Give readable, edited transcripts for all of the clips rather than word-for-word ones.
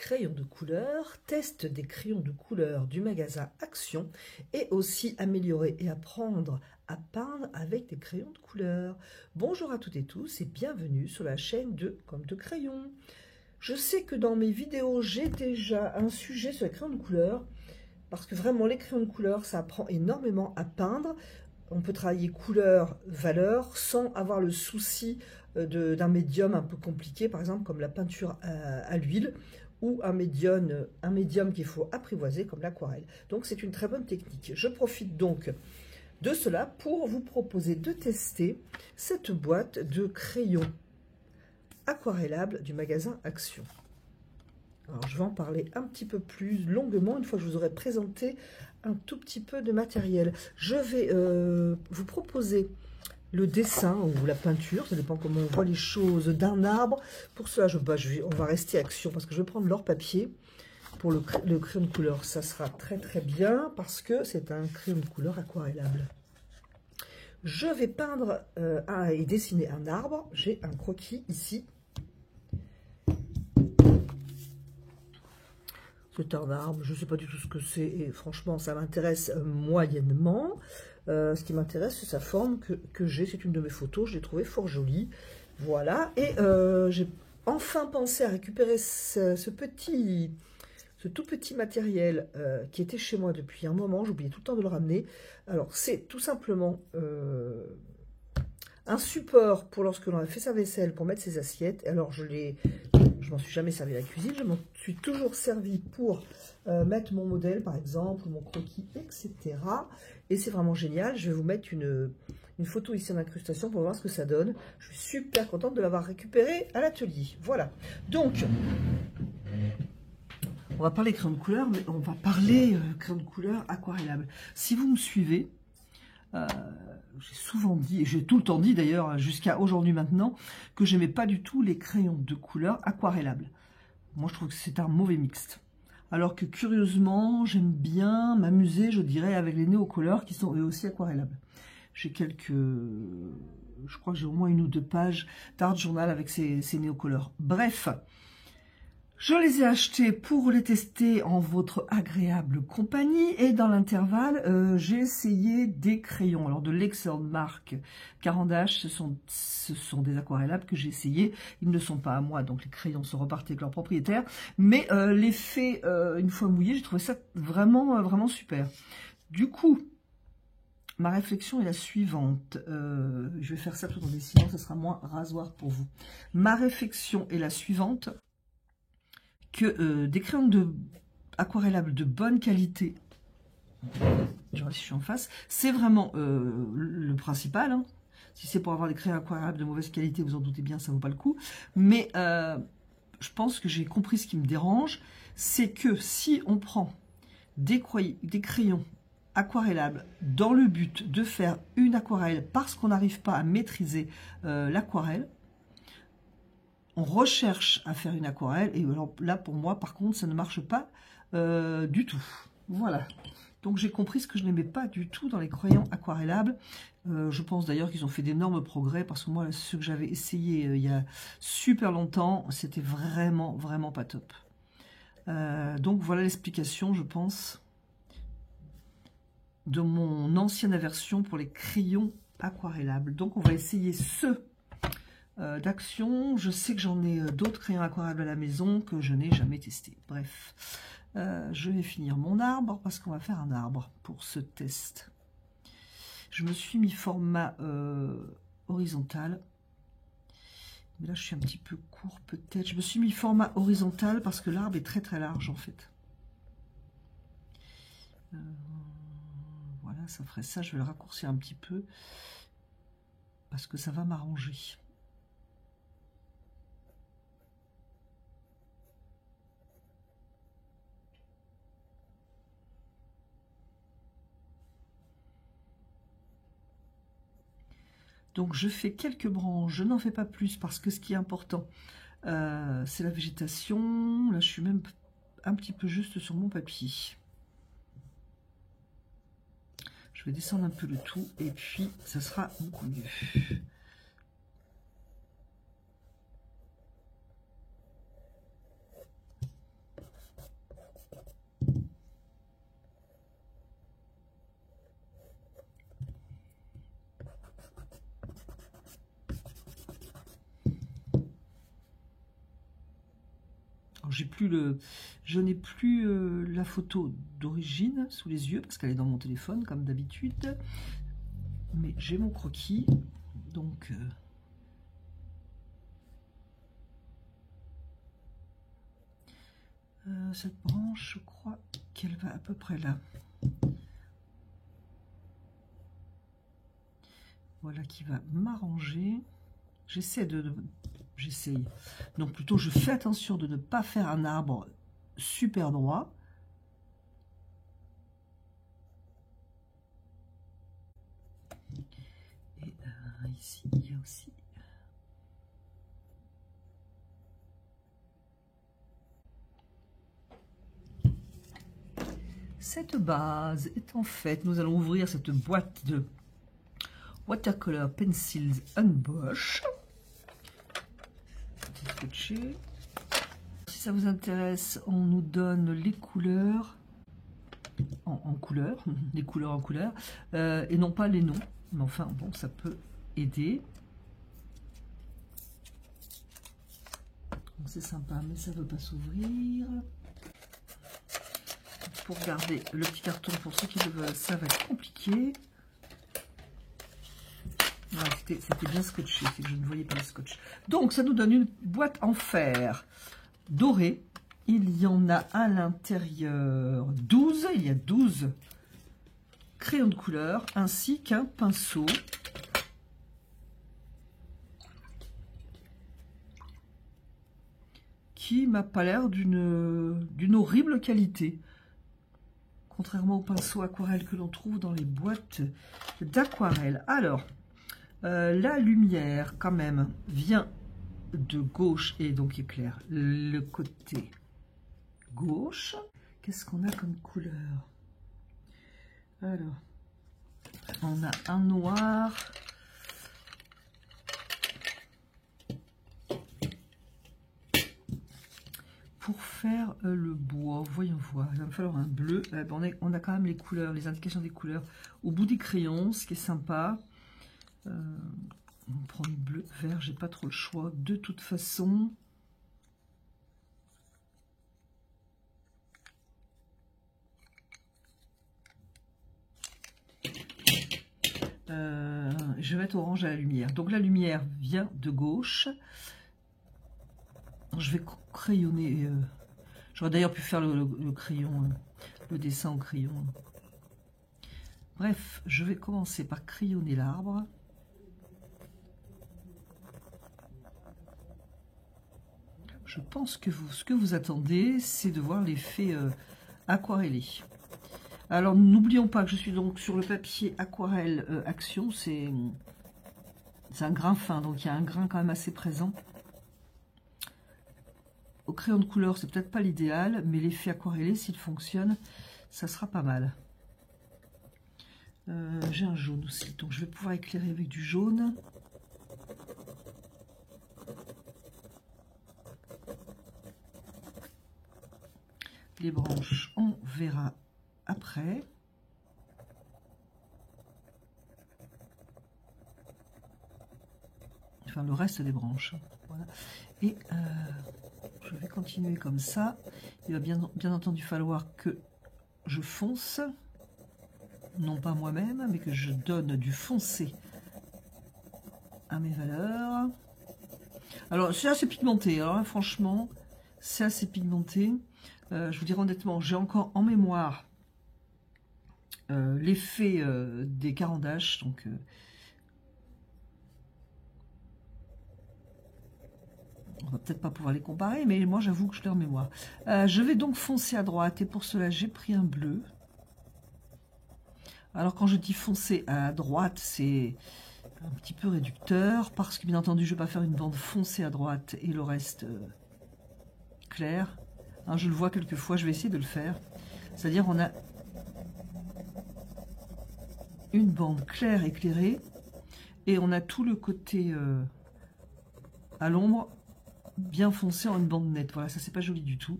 crayons de couleur, test des crayons de couleur du magasin Action et aussi améliorer et apprendre à peindre avec des crayons de couleur. Bonjour à toutes et tous et bienvenue sur la chaîne de Comme de Crayon. Je sais que dans mes vidéos, j'ai déjà un sujet sur les crayons de couleur parce que vraiment les crayons de couleur, ça apprend énormément à peindre. On peut travailler couleur, valeur sans avoir le souci d'un médium un peu compliqué, par exemple comme la peinture à l'huile ou un médium qu'il faut apprivoiser comme l'aquarelle. Donc c'est une très bonne technique. Je profite donc de cela pour vous proposer de tester cette boîte de crayons aquarellables du magasin Action. Alors je vais en parler un petit peu plus longuement une fois que je vous aurai présenté un tout petit peu de matériel. Je vais vous proposer le dessin ou la peinture, ça dépend comment on voit les choses, d'un arbre. Pour cela, on va rester Action parce que je vais prendre leur papier. Pour le crayon de couleur, ça sera très très bien parce que c'est un crayon de couleur aquarellable. Je vais peindre et dessiner un arbre. J'ai un croquis ici. C'est un arbre, je ne sais pas du tout ce que c'est et franchement ça m'intéresse moyennement. Ce qui m'intéresse c'est sa forme que j'ai, c'est une de mes photos, je l'ai trouvée fort jolie. Voilà, et j'ai enfin pensé à récupérer ce tout petit matériel qui était chez moi depuis un moment, j'oubliais tout le temps de le ramener. Alors c'est tout simplement un support pour lorsque l'on a fait sa vaisselle pour mettre ses assiettes. Alors je m'en suis jamais servi à la cuisine, je m'en suis toujours servi pour mettre mon modèle par exemple, mon croquis, etc. Et c'est vraiment génial. Je vais vous mettre une photo ici en incrustation pour voir ce que ça donne. Je suis super contente de l'avoir récupéré à l'atelier. Voilà, donc on va parler crayon de couleur, mais on va parler crayon de couleur aquarellable. Si vous me suivez, j'ai souvent dit, et j'ai tout le temps dit d'ailleurs jusqu'à aujourd'hui maintenant, que j'aimais pas du tout les crayons de couleur aquarellables. Moi je trouve que c'est un mauvais mixte. Alors que curieusement, j'aime bien m'amuser, je dirais, avec les néocolores qui sont eux aussi aquarellables. J'ai je crois que j'ai au moins 1 ou 2 pages d'art journal avec ces néocolores. Bref, je les ai achetés pour les tester en votre agréable compagnie et dans l'intervalle, j'ai essayé des crayons. Alors de l'excellente marque Caran d'Ache, ce sont des aquarellables que j'ai essayé. Ils ne sont pas à moi, donc les crayons sont repartis avec leur propriétaire. Mais l'effet, une fois mouillé, j'ai trouvé ça vraiment, vraiment super. Du coup, ma réflexion est la suivante. Je vais faire ça tout en dessinant, ça sera moins rasoir pour vous. Ma réflexion est la suivante. Que des crayons aquarellables de bonne qualité, je vois si je suis en face, c'est vraiment le principal. Hein. Si c'est pour avoir des crayons aquarellables de mauvaise qualité, vous en doutez bien, ça ne vaut pas le coup. Mais je pense que j'ai compris ce qui me dérange, c'est que si on prend des crayons aquarellables dans le but de faire une aquarelle parce qu'on n'arrive pas à maîtriser l'aquarelle, on recherche à faire une aquarelle, et alors là, pour moi, par contre, ça ne marche pas du tout. Voilà. Donc, j'ai compris ce que je n'aimais pas du tout dans les crayons aquarellables. Je pense d'ailleurs qu'ils ont fait d'énormes progrès, parce que moi, ceux que j'avais essayé il y a super longtemps, c'était vraiment, vraiment pas top. Donc, voilà l'explication, je pense, de mon ancienne aversion pour les crayons aquarellables. Donc, on va essayer ceux d'Action. Je sais que j'en ai d'autres crayons aquarellables à la maison que je n'ai jamais testé. Bref, je vais finir mon arbre parce qu'on va faire un arbre pour ce test. Je me suis mis format horizontal. Mais là, je suis un petit peu court peut-être. Je me suis mis format horizontal parce que l'arbre est très très large en fait. Voilà, ça ferait ça. Je vais le raccourcir un petit peu parce que ça va m'arranger. Donc je fais quelques branches, je n'en fais pas plus parce que ce qui est important, c'est la végétation. Là je suis même un petit peu juste sur mon papier. Je vais descendre un peu le tout et puis ça sera beaucoup mieux. Je n'ai plus la photo d'origine sous les yeux parce qu'elle est dans mon téléphone comme d'habitude. Mais j'ai mon croquis, donc cette branche, je crois qu'elle va à peu près là. Voilà qui va m'arranger. J'essaye. Donc plutôt, je fais attention de ne pas faire un arbre super droit. Et ici, il y a aussi. Cette base étant faite, nous allons ouvrir cette boîte de Watercolor Pencils Unbosh. Scotché. Si ça vous intéresse, on nous donne les couleurs en couleur, les couleurs en couleur, et non pas les noms. Mais enfin, bon, ça peut aider. C'est sympa, mais ça ne veut pas s'ouvrir. Pour garder le petit carton, pour ceux qui le veulent, ça va être compliqué. Voilà, c'était bien scotché, c'est que je ne voyais pas le scotch. Donc, ça nous donne une boîte en fer dorée. Il y en a à l'intérieur 12. Il y a 12 crayons de couleur, ainsi qu'un pinceau. Qui m'a pas l'air d'une horrible qualité. Contrairement au pinceau aquarelle que l'on trouve dans les boîtes d'aquarelle. Alors, la lumière, quand même, vient de gauche et donc éclaire le côté gauche. Qu'est-ce qu'on a comme couleur? Alors, on a un noir. Pour faire le bois, voyons voir, il va me falloir un bleu. On a quand même les couleurs, les indications des couleurs au bout des crayons, ce qui est sympa. On prend le bleu, vert, j'ai pas trop le choix de toute façon. Je vais mettre orange à la lumière. Donc la lumière vient de gauche. Je vais crayonner. J'aurais d'ailleurs pu faire le crayon, le dessin au crayon. Bref, je vais commencer par crayonner l'arbre. Je pense que ce que vous attendez, c'est de voir l'effet aquarellé. Alors, n'oublions pas que je suis donc sur le papier aquarelle Action. C'est un grain fin, donc il y a un grain quand même assez présent. Au crayon de couleur, c'est peut-être pas l'idéal, mais l'effet aquarellé, s'il fonctionne, ça sera pas mal. J'ai un jaune aussi, donc je vais pouvoir éclairer avec du jaune. Les branches, on verra après. Enfin, le reste des branches. Voilà. Et je vais continuer comme ça. Il va bien entendu falloir que je fonce. Non pas moi-même, mais que je donne du foncé à mes valeurs. Alors, c'est assez pigmenté. Alors là, franchement, c'est assez pigmenté. Je vous dirais honnêtement, j'ai encore en mémoire l'effet des carandaches. Donc, on va peut-être pas pouvoir les comparer, mais moi, j'avoue que je l'ai en mémoire. Je vais donc foncer à droite, et pour cela, j'ai pris un bleu. Alors, quand je dis foncer à droite, c'est un petit peu réducteur, parce que, bien entendu, je ne vais pas faire une bande foncée à droite et le reste clair. Hein, je le vois quelquefois, je vais essayer de le faire. C'est-à-dire, on a une bande claire éclairée, et on a tout le côté à l'ombre bien foncé en une bande nette. Voilà, ça, c'est pas joli du tout.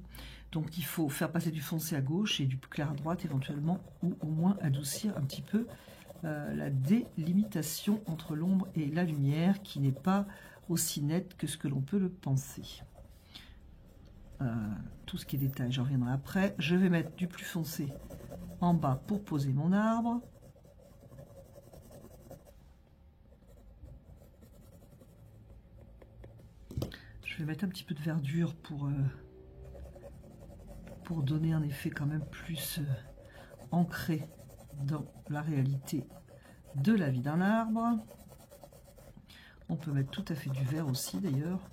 Donc, il faut faire passer du foncé à gauche et du clair à droite éventuellement, ou au moins adoucir un petit peu la délimitation entre l'ombre et la lumière, qui n'est pas aussi nette que ce que l'on peut le penser. tout ce qui est détail, j'en reviendrai après. Je vais mettre du plus foncé en bas pour poser mon arbre. Je vais mettre un petit peu de verdure pour donner un effet quand même plus ancré dans la réalité de la vie d'un arbre. On peut mettre tout à fait du vert aussi d'ailleurs.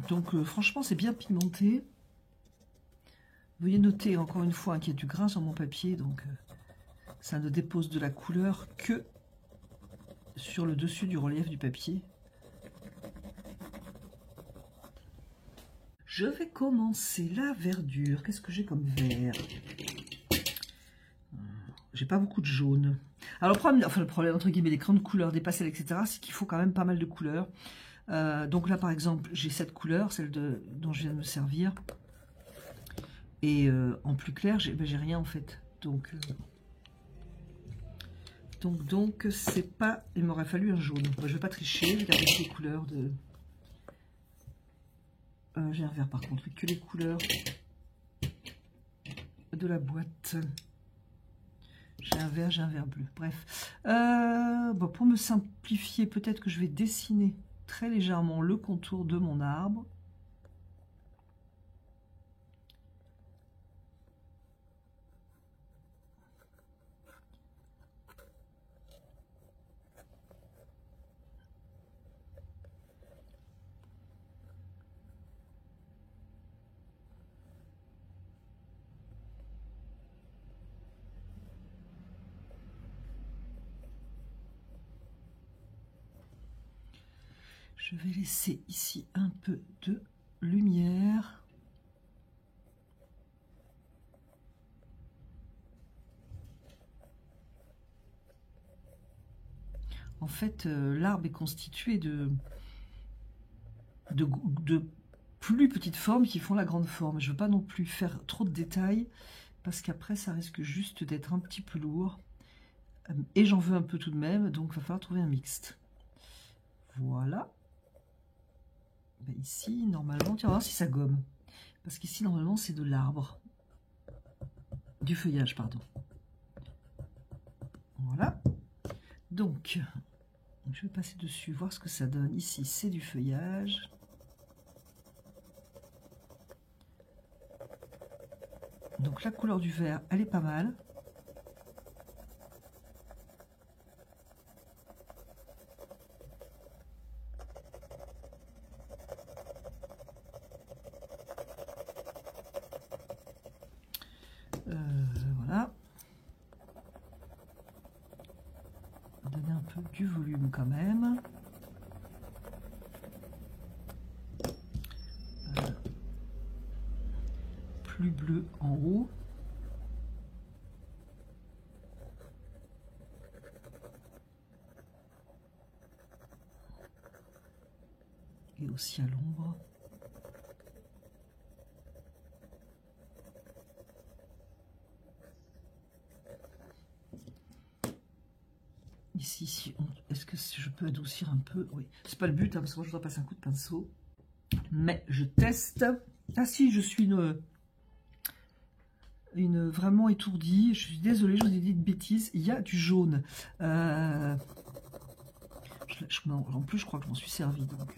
Donc franchement c'est bien pigmenté. Veuillez noter encore une fois qu'il y a du grain sur mon papier, donc ça ne dépose de la couleur que sur le dessus du relief du papier. Je vais commencer la verdure. Qu'est-ce que j'ai comme vert? J'ai pas beaucoup de jaune. Alors le problème entre guillemets des crayons de couleur, des pastels, etc., c'est qu'il faut quand même pas mal de couleurs. Donc là par exemple j'ai cette couleur, celle dont je viens de me servir. Et en plus clair, j'ai rien en fait. Donc c'est pas... Il m'aurait fallu un jaune. Moi, je vais pas tricher, j'ai gardé les couleurs de... j'ai un vert par contre, que les couleurs de la boîte. J'ai un vert bleu. Bref. Bon, pour me simplifier, peut-être que je vais dessiner très légèrement le contour de mon arbre. Je vais laisser ici un peu de lumière. En fait, l'arbre est constitué de plus petites formes qui font la grande forme. Je ne veux pas non plus faire trop de détails parce qu'après, ça risque juste d'être un petit peu lourd. Et j'en veux un peu tout de même, donc il va falloir trouver un mixte. Voilà. Ben ici, normalement, tiens, on va voir si ça gomme. Parce qu'ici, normalement, c'est de l'arbre. Du feuillage, pardon. Voilà. Donc, je vais passer dessus, voir ce que ça donne. Ici, c'est du feuillage. Donc, la couleur du vert, elle est pas mal. Voilà. Donner un peu du volume quand même. Plus bleu en haut. Et aussi à l'ombre. Ici, est-ce que je peux adoucir un peu? Oui, c'est pas le but, hein, parce que moi je dois passer un coup de pinceau. Mais je teste. Ah si, je suis vraiment étourdie. Je suis désolée, je vous ai dit de bêtises. Il y a du jaune. En plus, je crois que je m'en suis servi. Donc,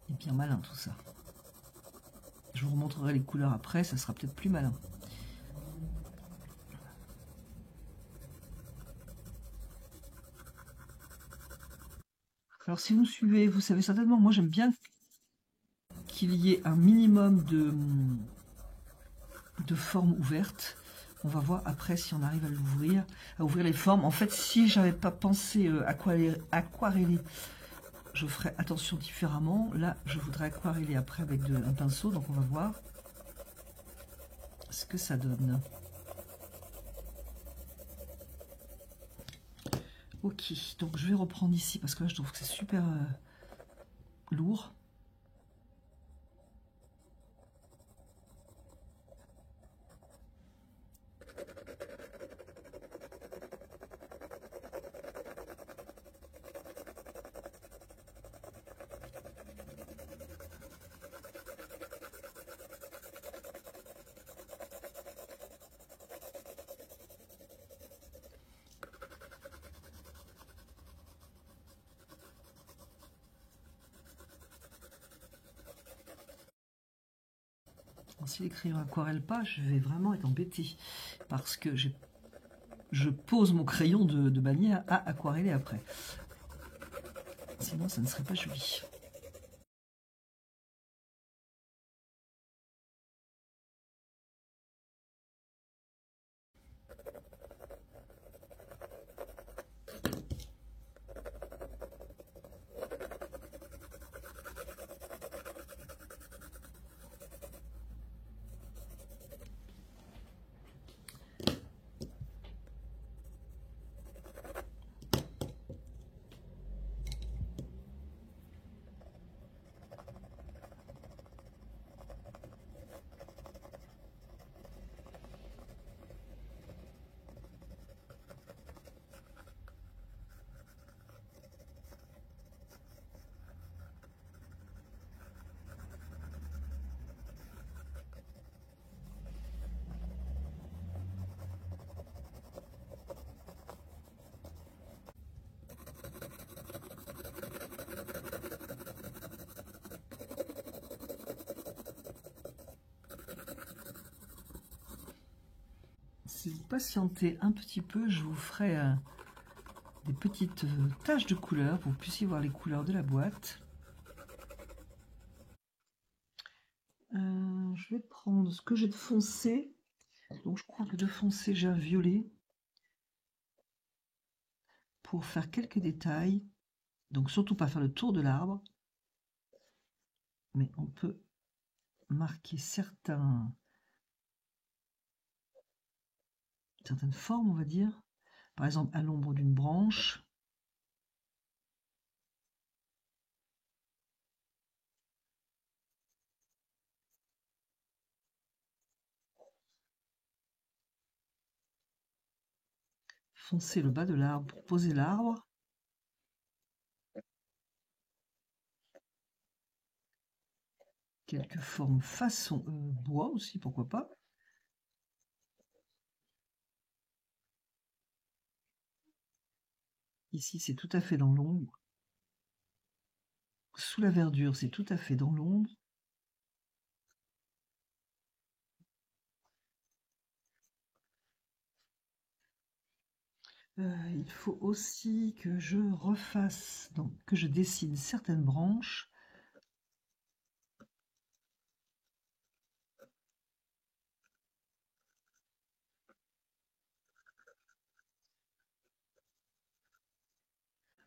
c'est bien malin tout ça. Je vous remontrerai les couleurs après, ça sera peut-être plus malin. Alors si vous suivez, vous savez certainement, moi j'aime bien qu'il y ait un minimum de formes ouvertes. On va voir après si on arrive à l'ouvrir, à ouvrir les formes. En fait, si j'avais pas pensé aquareller, je ferais attention différemment. Là, je voudrais aquareller après avec un pinceau, donc on va voir ce que ça donne. Ok, donc je vais reprendre ici parce que là je trouve que c'est super lourd. Alors, si les crayons aquarellent pas, je vais vraiment être embêtée. Parce que je pose mon crayon de manière à aquareller après. Sinon, ça ne serait pas joli. Si vous patientez un petit peu, je vous ferai des petites taches de couleur pour que vous puissiez voir les couleurs de la boîte. Je vais prendre ce que j'ai de foncé. Donc je crois que de foncé, j'ai un violet pour faire quelques détails. Donc surtout pas faire le tour de l'arbre, mais on peut marquer certaines formes, on va dire. Par exemple, à l'ombre d'une branche. Foncer le bas de l'arbre pour poser l'arbre. Quelques formes façon bois aussi, pourquoi pas. Ici, c'est tout à fait dans l'ombre. Sous la verdure, c'est tout à fait dans l'ombre. Il faut aussi que je refasse, donc que je dessine certaines branches.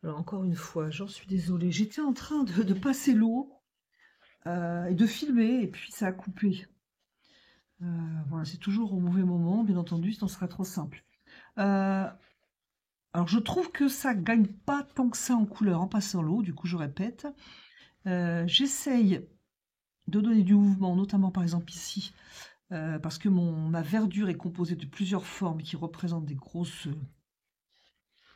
Alors encore une fois, j'en suis désolée, j'étais en train de passer l'eau et de filmer, et puis ça a coupé. Voilà, c'est toujours au mauvais moment, bien entendu, sinon ce sera trop simple. Alors je trouve que ça gagne pas tant que ça en couleur en passant l'eau, du coup je répète. J'essaye de donner du mouvement, notamment par exemple ici, parce que ma verdure est composée de plusieurs formes qui représentent des grosses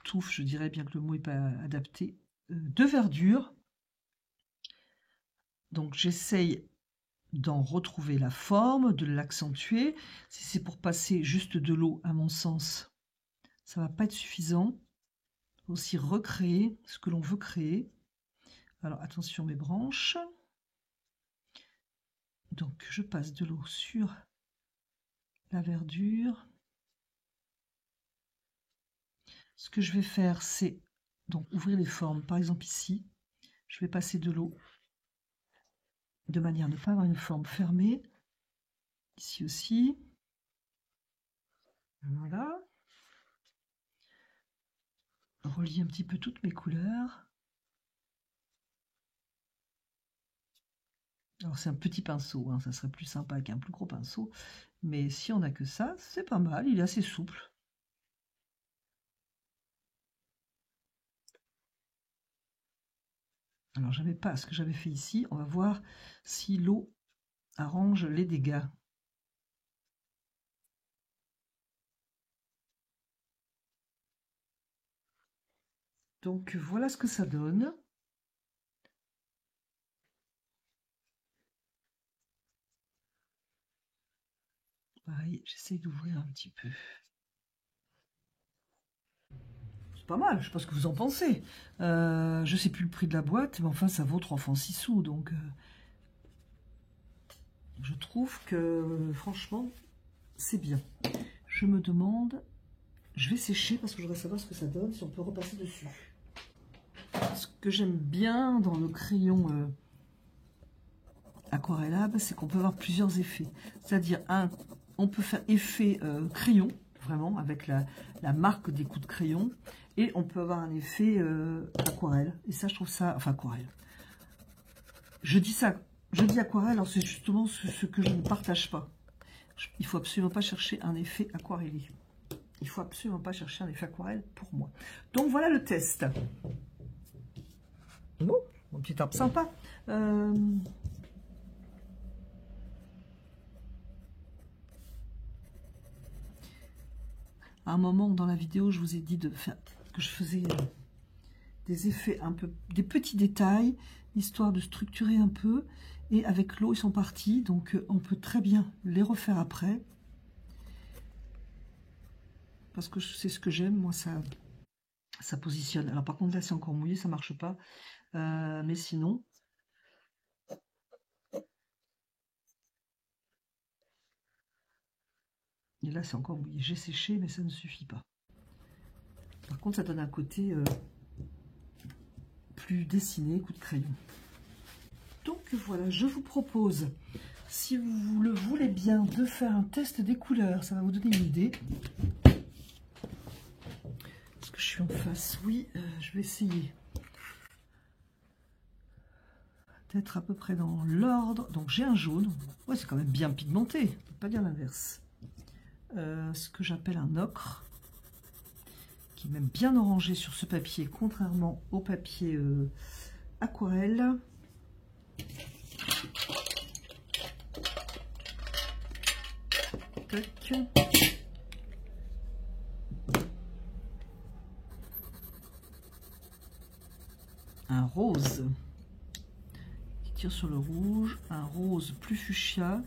touffes, je dirais, bien que le mot n'est pas adapté, de verdure. Donc j'essaye d'en retrouver la forme, de l'accentuer. Si c'est pour passer juste de l'eau, à mon sens, ça va pas être suffisant. Il faut aussi recréer ce que l'on veut créer. Alors attention mes branches. Donc je passe de l'eau sur la verdure. Ce que je vais faire, c'est donc ouvrir les formes. Par exemple ici, je vais passer de l'eau de manière à ne pas avoir une forme fermée. Ici aussi. Voilà. Relier un petit peu toutes mes couleurs. Alors c'est un petit pinceau, hein, ça serait plus sympa qu'un plus gros pinceau. Mais si on n'a que ça, c'est pas mal, il est assez souple. Alors j'avais pas ce que j'avais fait ici, on va voir si l'eau arrange les dégâts. Donc voilà ce que ça donne. Pareil, j'essaye d'ouvrir un petit peu. C'est pas mal, je sais pas ce que vous en pensez. Je sais plus le prix de la boîte, mais enfin ça vaut 3 francs 6 sous, donc... Je trouve que, franchement, c'est bien. Je me demande... Je vais sécher parce que je voudrais savoir ce que ça donne, si on peut repasser dessus. Ce que j'aime bien dans le crayon aquarellable, c'est qu'on peut avoir plusieurs effets. C'est-à-dire, on peut faire effet crayon, vraiment, avec la marque des coups de crayon. Et on peut avoir un effet aquarelle. Et ça, je trouve ça... Enfin, aquarelle. Je dis aquarelle, alors c'est justement ce que je ne partage pas. Il faut absolument pas chercher un effet aquarellé. Il faut absolument pas chercher un effet aquarelle pour moi. Donc, voilà le test. Bon, mon petit arbre sympa. À un moment dans la vidéo, je vous ai dit que je faisais des effets un peu, des petits détails, histoire de structurer un peu. Et avec l'eau, ils sont partis, donc on peut très bien les refaire après. Parce que c'est ce que j'aime, moi, ça positionne. Alors par contre, là, c'est encore mouillé, ça marche pas. Mais sinon... Et là, c'est encore mouillé. J'ai séché, mais ça ne suffit pas. Par contre, ça donne un côté plus dessiné, coup de crayon. Donc voilà, je vous propose, si vous le voulez bien, de faire un test des couleurs. Ça va vous donner une idée. Est-ce que je suis en face? Oui, je vais essayer d'être à peu près dans l'ordre. Donc j'ai un jaune. Ouais, c'est quand même bien pigmenté. On ne peut pas dire l'inverse. Ce que j'appelle un ocre, qui est même bien orangé sur ce papier, contrairement au papier aquarelle. Tac. Un rose qui tire sur le rouge, un rose plus fuchsia.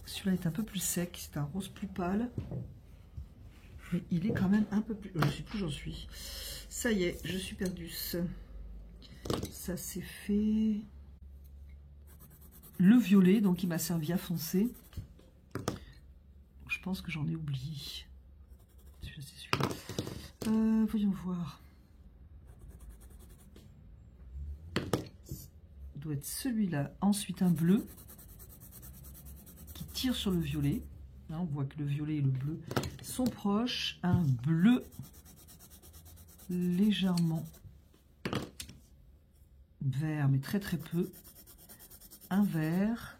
Celui-là est un peu plus sec, c'est un rose plus pâle. Mais il est quand même un peu plus... Je ne sais plus où j'en suis. Ça y est, je suis perdue. Ça c'est fait. Le violet, donc il m'a servi à foncer. Je pense que j'en ai oublié. C'est celui-là. Voyons voir. Ça doit être celui-là. Ensuite un bleu qui tire sur le violet. Là, on voit que le violet et le bleu sont proches. Un bleu légèrement vert, mais très très peu. Un vert.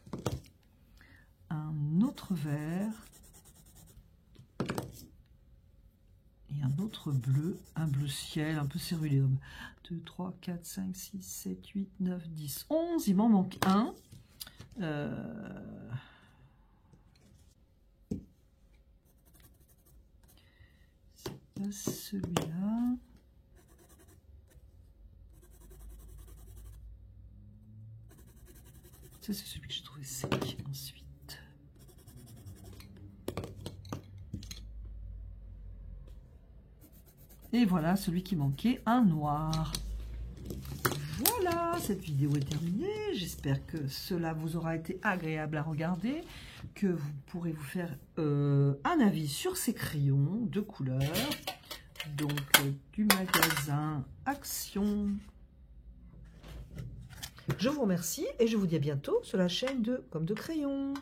Un autre vert. Et un autre bleu, un bleu ciel, un peu céruléum. 2, 3, 4, 5, 6, 7, 8, 9, 10, 11. Il m'en manque un. C'est pas celui-là. Ça, c'est celui que j'ai trouvé sec. Ensuite. Et voilà, celui qui manquait, un noir. Voilà, cette vidéo est terminée. J'espère que cela vous aura été agréable à regarder, que vous pourrez vous faire un avis sur ces crayons de couleur. Donc, du magasin Action. Je vous remercie et je vous dis à bientôt sur la chaîne de Comme de Crayon.